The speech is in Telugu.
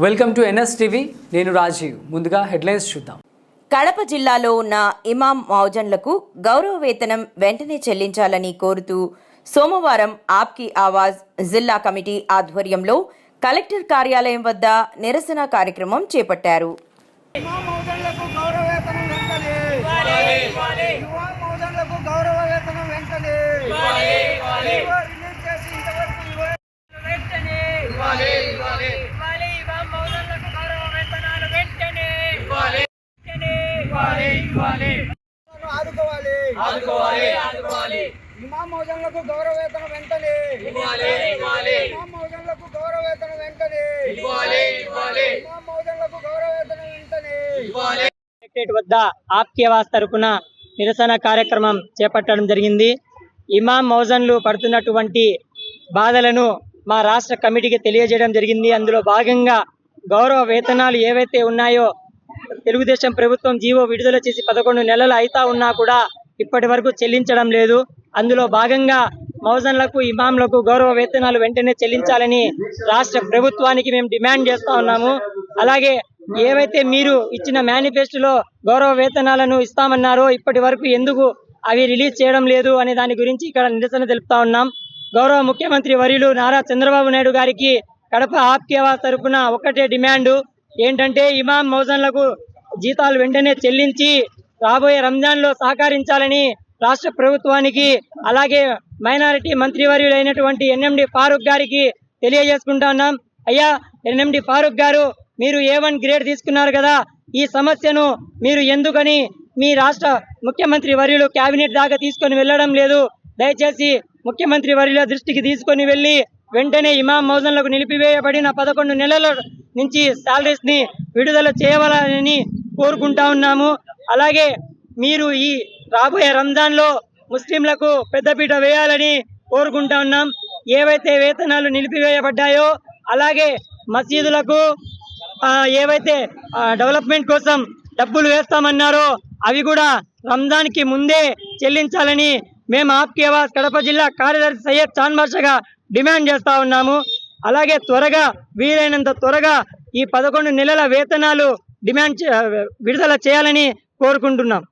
Welcome to NS TV. నేను రాజీవ్. ముందుగా హెడ్లైన్స్ చూద్దాం. కడప జిల్లాలో ఉన్న ఇమాం మౌజన్లకు గౌరవ వేతనం వెంటనే చెల్లించాలని కోరుతూ సోమవారం ఆప్కి ఆవాజ్ జిల్లా కమిటీ ఆధ్వర్యంలో కలెక్టర్ కార్యాలయం వద్ద నిరసన కార్యక్రమం చేపట్టారు. ఇమాం మౌజన్లకు గౌరవ వేతనం వెంటనే ఇవ్వాలి. ఇమాం మౌజన్లకు గౌరవ వేతనం వెంటనే ఇవ్వాలి. ఇమాం మౌజన్లకు గౌరవ వేతనం వెంటనే ఇవ్వాలి. కలెక్టరేట్ వద్ద ఆప్కి ఆవాజ్ తరపున నిరసన కార్యక్రమం చేపట్టడం జరిగింది. ఇమాం మౌజన్లు పడుతున్నటువంటి బాధలను మా రాష్ట్ర కమిటీకి తెలియజేయడం జరిగింది. అందులో భాగంగా గౌరవ వేతనాలు ఏవైతే ఉన్నాయో తెలుగుదేశం ప్రభుత్వం జీవో విడుదల చేసి 11 నెలలు అయితా ఉన్నా కూడా ఇప్పటి వరకు చెల్లించడం లేదు. అందులో భాగంగా మౌజన్లకు ఇమాంలకు గౌరవ వేతనాలు వెంటనే చెల్లించాలని రాష్ట్ర ప్రభుత్వానికి మేము డిమాండ్ చేస్తా ఉన్నాము. అలాగే ఏవైతే మీరు ఇచ్చిన మేనిఫెస్టోలో గౌరవ వేతనాలను ఇస్తామన్నారో ఇప్పటి వరకు ఎందుకు అవి రిలీజ్ చేయడం లేదు అనే దాని గురించి ఇక్కడ నిరసన తెలుపుతా ఉన్నాం. గౌరవ ముఖ్యమంత్రి వర్యులు నారా చంద్రబాబు నాయుడు గారికి కడప ఆప్కి ఆవాజ్ తరపున ఒకటే డిమాండ్ ఏంటంటే ఇమాం మౌజన్లకు జీతాలు వెంటనే చెల్లించి రాబోయే రంజాన్లో సహకరించాలని రాష్ట్ర ప్రభుత్వానికి అలాగే మైనారిటీ మంత్రివర్యులైనటువంటి ఎన్ఎండి ఫారూక్ గారికి తెలియజేసుకుంటా ఉన్నాం. అయ్యా ఎన్ఎండి ఫారూక్ గారు, మీరు A1 గ్రేడ్ తీసుకున్నారు కదా, ఈ సమస్యను మీరు ఎందుకని మీ రాష్ట్ర ముఖ్యమంత్రి వర్యులు కేబినెట్ దాకా తీసుకొని వెళ్ళడం లేదు? దయచేసి ముఖ్యమంత్రి వర్యుల దృష్టికి తీసుకొని వెళ్ళి వెంటనే ఇమాం మౌజన్లకు నిలిపివేయబడిన 11 నెలల నుంచి శాలరీస్ ని విడుదల చేయవాలని కోరుకుంటా ఉన్నాము. అలాగే మీరు ఈ రాబోయే రంజాన్ లో ముస్లింలకు పెద్దపీట వేయాలని కోరుకుంటా ఉన్నాం. ఏవైతే వేతనాలు నిలిపివేయబడ్డాయో అలాగే మసీదులకు ఏవైతే డెవలప్మెంట్ కోసం డబ్బులు వేస్తామన్నారో అవి కూడా రంజాన్ కి ముందే చెల్లించాలని మేము ఆప్కి ఆవాజ్ కడప జిల్లా కార్యదర్శి సయ్యద్ చాంద్ బాషాగా డిమాండ్ చేస్తా ఉన్నాము. అలాగే త్వరగా వీలైనంత త్వరగా ఈ 11 నెలల వేతనాలు విడుదల చేయాలని కోరుకుంటున్నాం.